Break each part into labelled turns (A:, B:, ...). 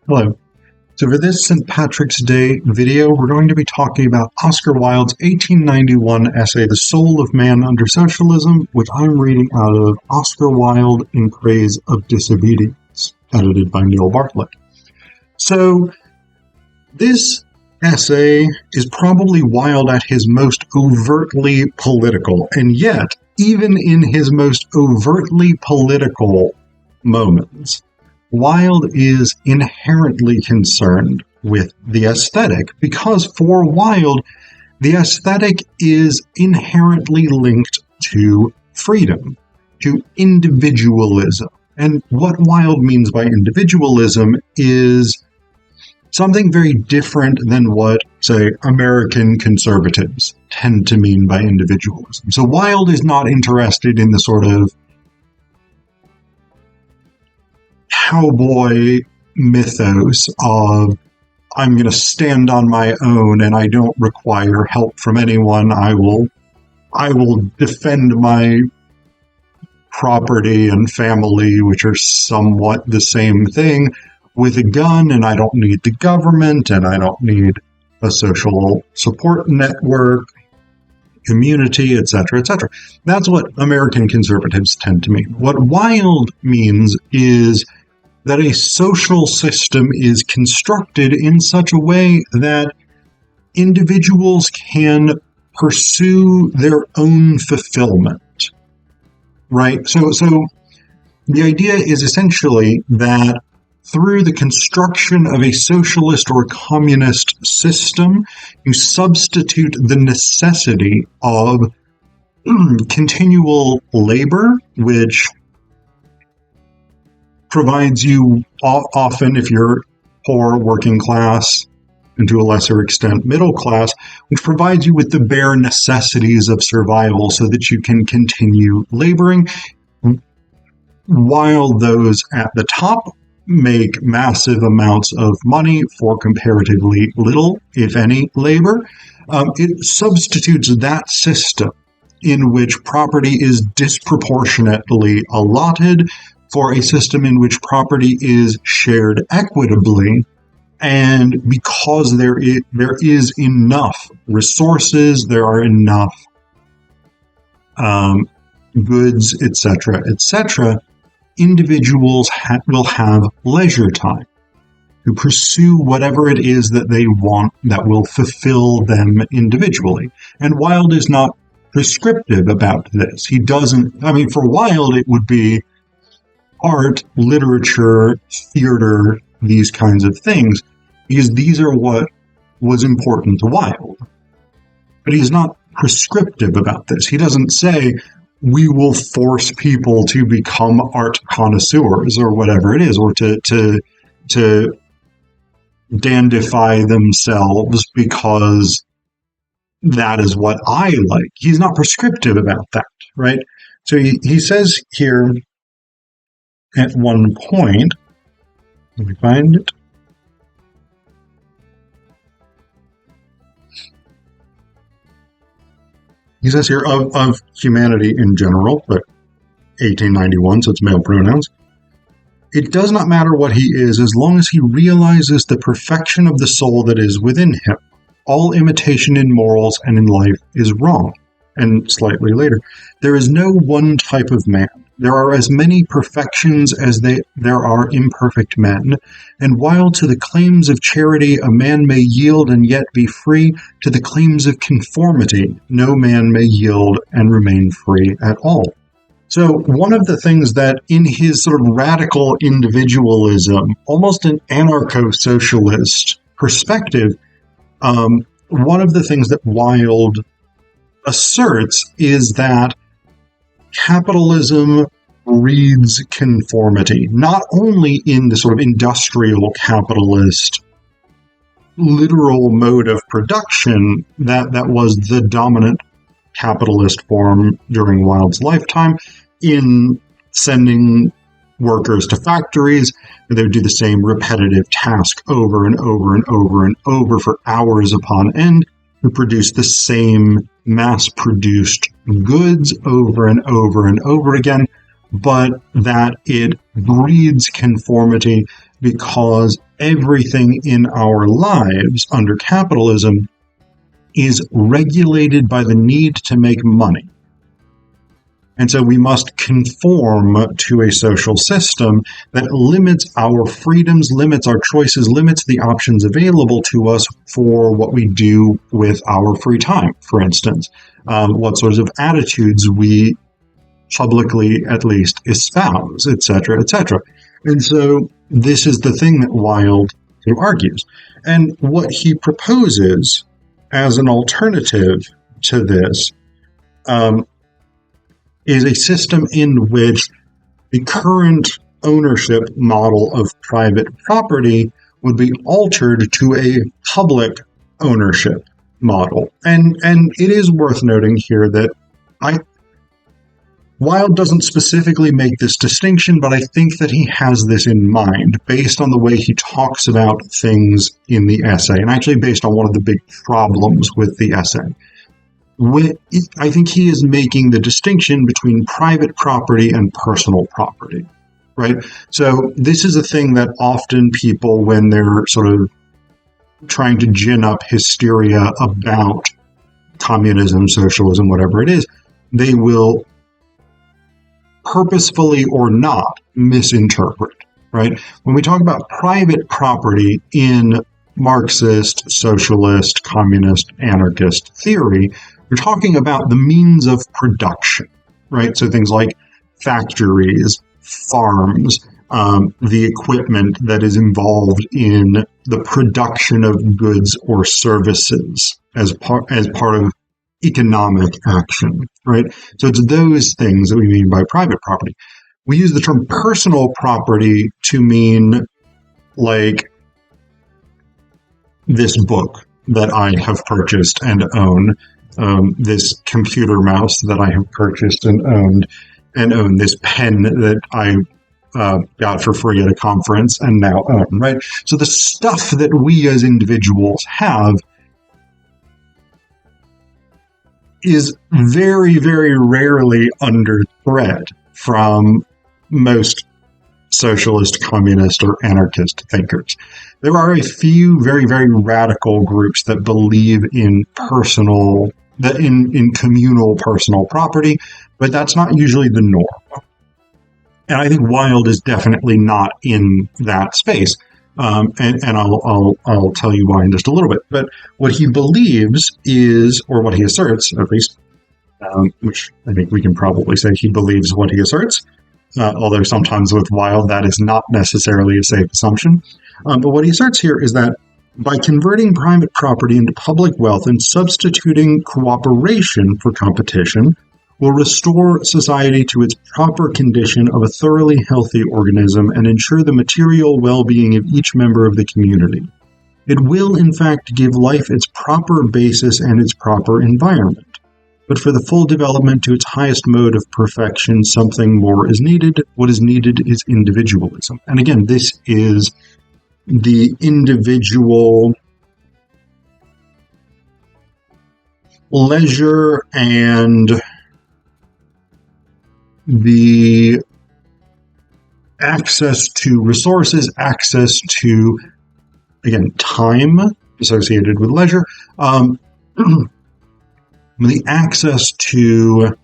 A: Hello. So for this St. Patrick's Day video, we're going to be talking about Oscar Wilde's 1891 essay, The Soul of Man Under Socialism, which I'm reading out of Oscar Wilde in Praise of Disobedience, edited by Neil Bartlett. So this essay is probably Wilde at his most overtly political, and yet, even in his most overtly political moments, Wilde is inherently concerned with the aesthetic, because for Wilde, the aesthetic is inherently linked to freedom, to individualism. And what Wilde means by individualism is something very different than what, say, American conservatives tend to mean by individualism. So Wilde is not interested in the sort of cowboy mythos of I'm going to stand on my own and I don't require help from anyone. I will defend my property and family, which are somewhat the same thing, with a gun, and I don't need the government, and I don't need a social support network, community, etc., etc. That's what American conservatives tend to mean. What Wilde means is that a social system is constructed in such a way that individuals can pursue their own fulfillment, right? So the idea is essentially that through the construction of a socialist or communist system, you substitute the necessity of continual labor, which provides you often, if you're poor, working class, and to a lesser extent middle class, which provides you with the bare necessities of survival so that you can continue laboring, while those at the top make massive amounts of money for comparatively little, if any, labor. It substitutes that system in which property is disproportionately allotted for a system in which property is shared equitably, and because there is enough resources, there are enough goods, etc., etc., individuals will have leisure time to pursue whatever it is that they want that will fulfill them individually. And Wilde is not prescriptive about this. He doesn't, for Wilde, it would be art, literature, theater, these kinds of things, because these are what was important to Wilde. But he's not prescriptive about this. He doesn't say, we will force people to become art connoisseurs or whatever it is, or to dandify themselves because that is what I like. He's not prescriptive about that, right? So he says here at one point, let me find it. He says here, of humanity in general, but 1891, so it's male pronouns, it does not matter what he is as long as he realizes the perfection of the soul that is within him. All imitation in morals and in life is wrong. And slightly later, there is no one type of man. There are as many perfections as there are imperfect men, and while to the claims of charity a man may yield and yet be free, to the claims of conformity no man may yield and remain free at all. So one of the things that in his sort of radical individualism, almost an anarcho-socialist perspective, one of the things that Wilde asserts is that capitalism breeds conformity, not only in the sort of industrial capitalist literal mode of production that was the dominant capitalist form during Wilde's lifetime, in sending workers to factories, they would do the same repetitive task over and over and over and over for hours upon end, to produce the same mass-produced goods over and over and over again, but that it breeds conformity because everything in our lives under capitalism is regulated by the need to make money. And so we must conform to a social system that limits our freedoms, limits our choices, limits the options available to us for what we do with our free time, for instance, what sorts of attitudes we publicly at least espouse, etc., etc. And so this is the thing that Wilde argues. And what he proposes as an alternative to this is a system in which the current ownership model of private property would be altered to a public ownership model. And it is worth noting here that Wilde doesn't specifically make this distinction, but I think that he has this in mind based on the way he talks about things in the essay, and actually based on one of the big problems with the essay. I think he is making the distinction between private property and personal property, right? So this is a thing that often people, when they're sort of trying to gin up hysteria about communism, socialism, whatever it is, they will purposefully or not misinterpret, right? When we talk about private property in Marxist, socialist, communist, anarchist theory, we're talking about the means of production, right? So things like factories, farms, the equipment that is involved in the production of goods or services as part of economic action, right? So it's those things that we mean by private property. We use the term personal property to mean like this book that I have purchased and own, this computer mouse that I have purchased and own this pen that I got for free at a conference and now own, right? So the stuff that we as individuals have is very, very rarely under threat from most socialist, communist, or anarchist thinkers. There are a few very, very radical groups that believe in communal personal property, but that's not usually the norm. And I think Wilde is definitely not in that space. And I'll tell you why in just a little bit. But what he believes is, or what he asserts, at least, which I think we can probably say he believes what he asserts, although sometimes with Wilde that is not necessarily a safe assumption. But what he asserts here is that by converting private property into public wealth and substituting cooperation for competition, will restore society to its proper condition of a thoroughly healthy organism and ensure the material well-being of each member of the community. It will, in fact, give life its proper basis and its proper environment. But for the full development to its highest mode of perfection, something more is needed. What is needed is individualism. And again, this is the individual leisure and the access to resources, access to, again, time associated with leisure, the access to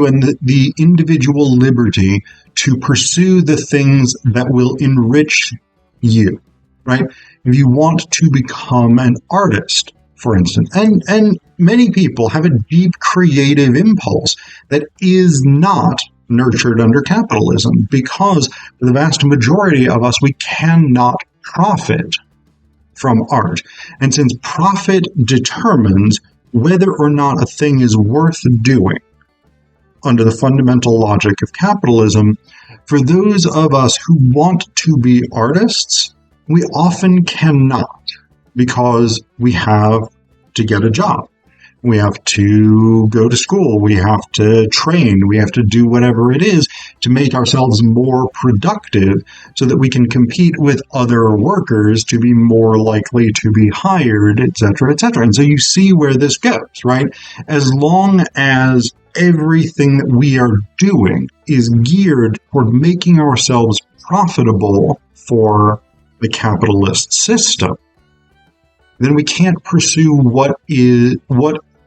A: and the individual liberty to pursue the things that will enrich you, right? If you want to become an artist, for instance, and many people have a deep creative impulse that is not nurtured under capitalism, because for the vast majority of us, we cannot profit from art. And since profit determines whether or not a thing is worth doing under the fundamental logic of capitalism, for those of us who want to be artists, we often cannot, because we have to get a job. We have to go to school. We have to train. We have to do whatever it is to make ourselves more productive so that we can compete with other workers to be more likely to be hired, et cetera, et cetera. And so you see where this goes, right? As long as everything that we are doing is geared toward making ourselves profitable for the capitalist system, then we can't pursue what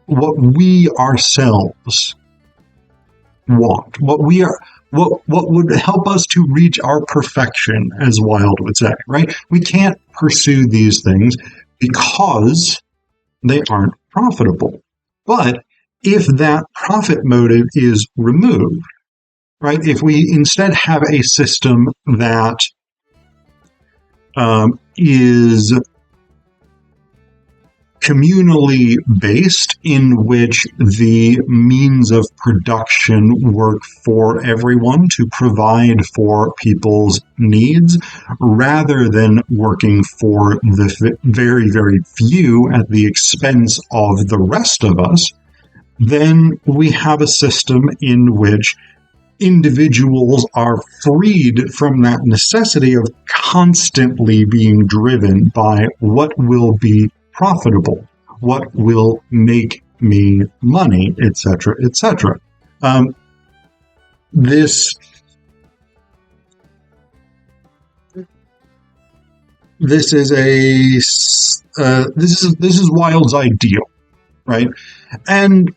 A: we ourselves want, what would help us to reach our perfection, as Wilde would say, right? We can't pursue these things because they aren't profitable. But if that profit motive is removed, right, if we instead have a system that is communally based, in which the means of production work for everyone to provide for people's needs, rather than working for the very, very few at the expense of the rest of us, then we have a system in which individuals are freed from that necessity of constantly being driven by what will be profitable, what will make me money, etc., etc. This is Wilde's ideal, right? And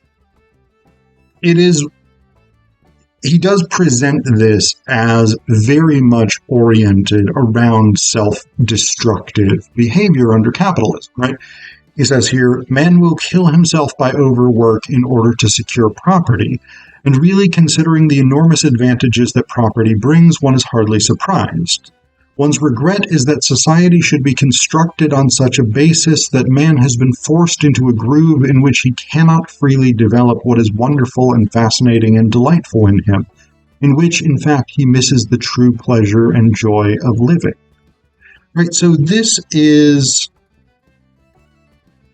A: he does present this as very much oriented around self-destructive behavior under capitalism, right? He says here, man will kill himself by overwork in order to secure property, and really considering the enormous advantages that property brings, one is hardly surprised. One's regret is that society should be constructed on such a basis that man has been forced into a groove in which he cannot freely develop what is wonderful and fascinating and delightful in him, in which, in fact, he misses the true pleasure and joy of living. Right, so this is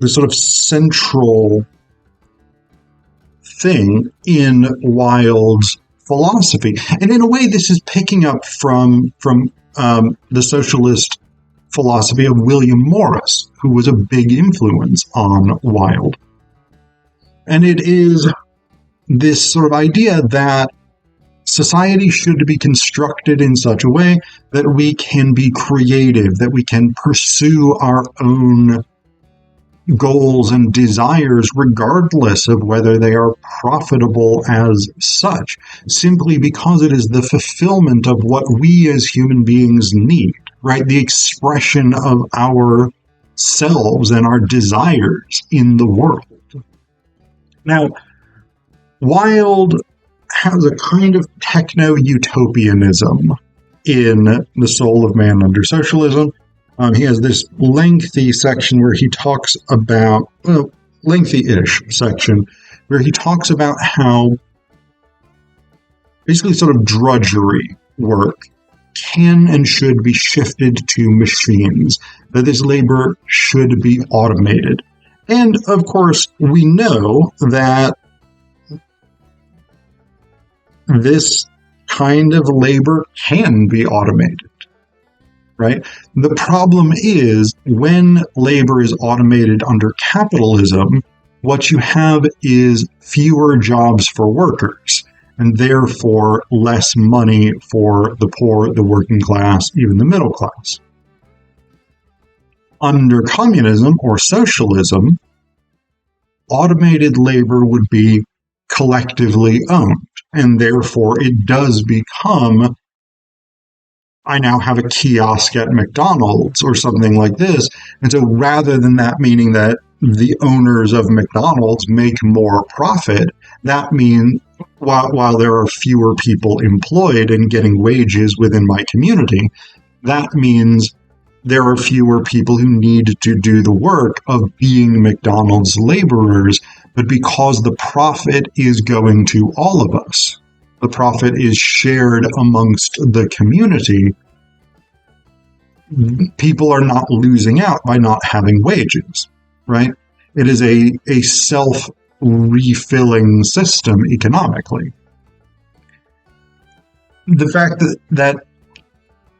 A: the sort of central thing in Wilde's philosophy. And in a way, this is picking up from the socialist philosophy of William Morris, who was a big influence on Wilde. And it is this sort of idea that society should be constructed in such a way that we can be creative, that we can pursue our own goals and desires regardless of whether they are profitable as such, simply because it is the fulfillment of what we as human beings need, right? The expression of our selves and our desires in the world. Now, Wilde has a kind of techno-utopianism in The Soul of Man Under Socialism. He has this lengthy section where he talks about, lengthy-ish section, where he talks about how basically sort of drudgery work can and should be shifted to machines, that this labor should be automated. And, of course, we know that this kind of labor can be automated. Right? The problem is when labor is automated under capitalism, what you have is fewer jobs for workers, and therefore less money for the poor, the working class, even the middle class. Under communism or socialism, automated labor would be collectively owned, and therefore it does become, I now have a kiosk at McDonald's or something like this. And so rather than that meaning that the owners of McDonald's make more profit, that means while there are fewer people employed and getting wages within my community, that means there are fewer people who need to do the work of being McDonald's laborers. But because the profit is going to all of us, the profit is shared amongst the community, people are not losing out by not having wages, right? It is a self-refilling system economically. The fact that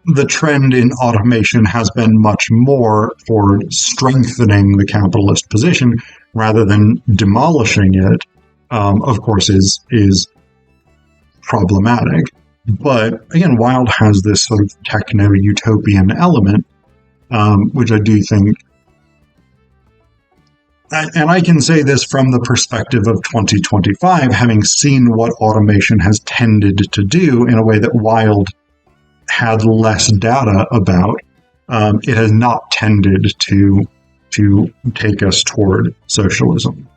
A: the trend in automation has been much more toward strengthening the capitalist position rather than demolishing it, of course, is problematic. But again, Wilde has this sort of techno-utopian element, which I do think, and I can say this from the perspective of 2025, having seen what automation has tended to do in a way that Wilde had less data about. It has not tended to take us toward socialism.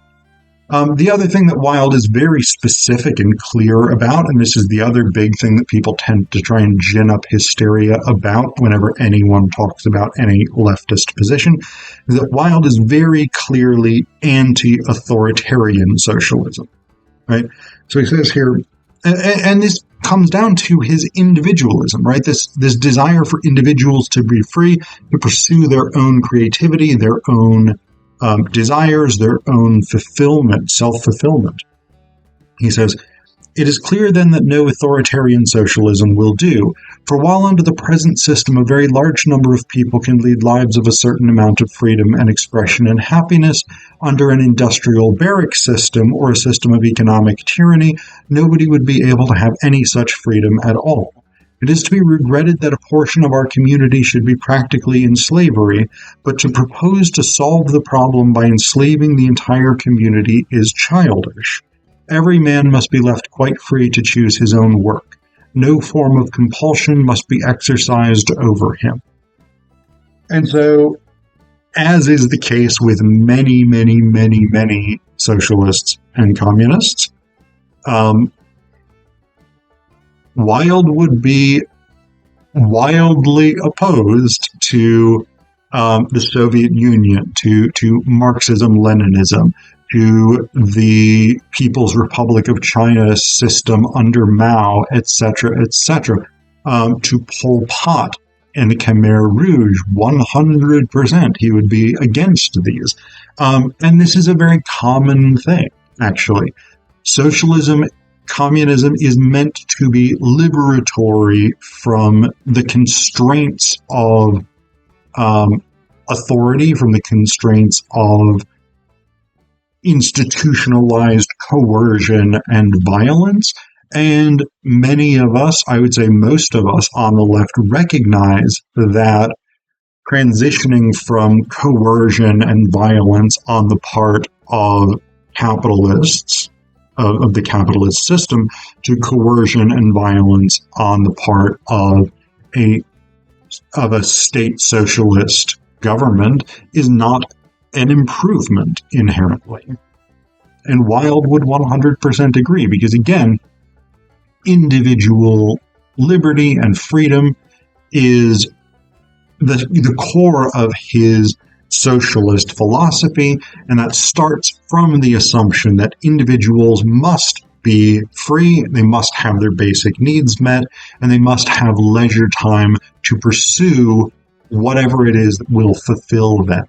A: The other thing that Wilde is very specific and clear about, and this is the other big thing that people tend to try and gin up hysteria about whenever anyone talks about any leftist position, is that Wilde is very clearly anti-authoritarian socialism. Right? So he says here, and this comes down to his individualism, right? This desire for individuals to be free, to pursue their own creativity, their own desires, their own fulfillment, self-fulfillment. He says, "It is clear then that no authoritarian socialism will do, for while under the present system a very large number of people can lead lives of a certain amount of freedom and expression and happiness, under an industrial barrack system or a system of economic tyranny, nobody would be able to have any such freedom at all. It is to be regretted that a portion of our community should be practically in slavery, but to propose to solve the problem by enslaving the entire community is childish. Every man must be left quite free to choose his own work. No form of compulsion must be exercised over him." And so, as is the case with many, many, many, many socialists and communists, Wilde would be wildly opposed to the Soviet Union, to Marxism-Leninism, to the People's Republic of China system under Mao, etc., to Pol Pot and the Khmer Rouge. 100% he would be against these. And this is a very common thing, actually. Socialism, communism is meant to be liberatory from the constraints of authority, from the constraints of institutionalized coercion and violence. And many of us, I would say most of us on the left, recognize that transitioning from coercion and violence on the part of capitalists, of the capitalist system, to coercion and violence on the part of a state socialist government is not an improvement inherently. And Wilde would 100% agree, because again, individual liberty and freedom is the core of his socialist philosophy, and that starts from the assumption that individuals must be free, they must have their basic needs met, and they must have leisure time to pursue whatever it is that will fulfill them.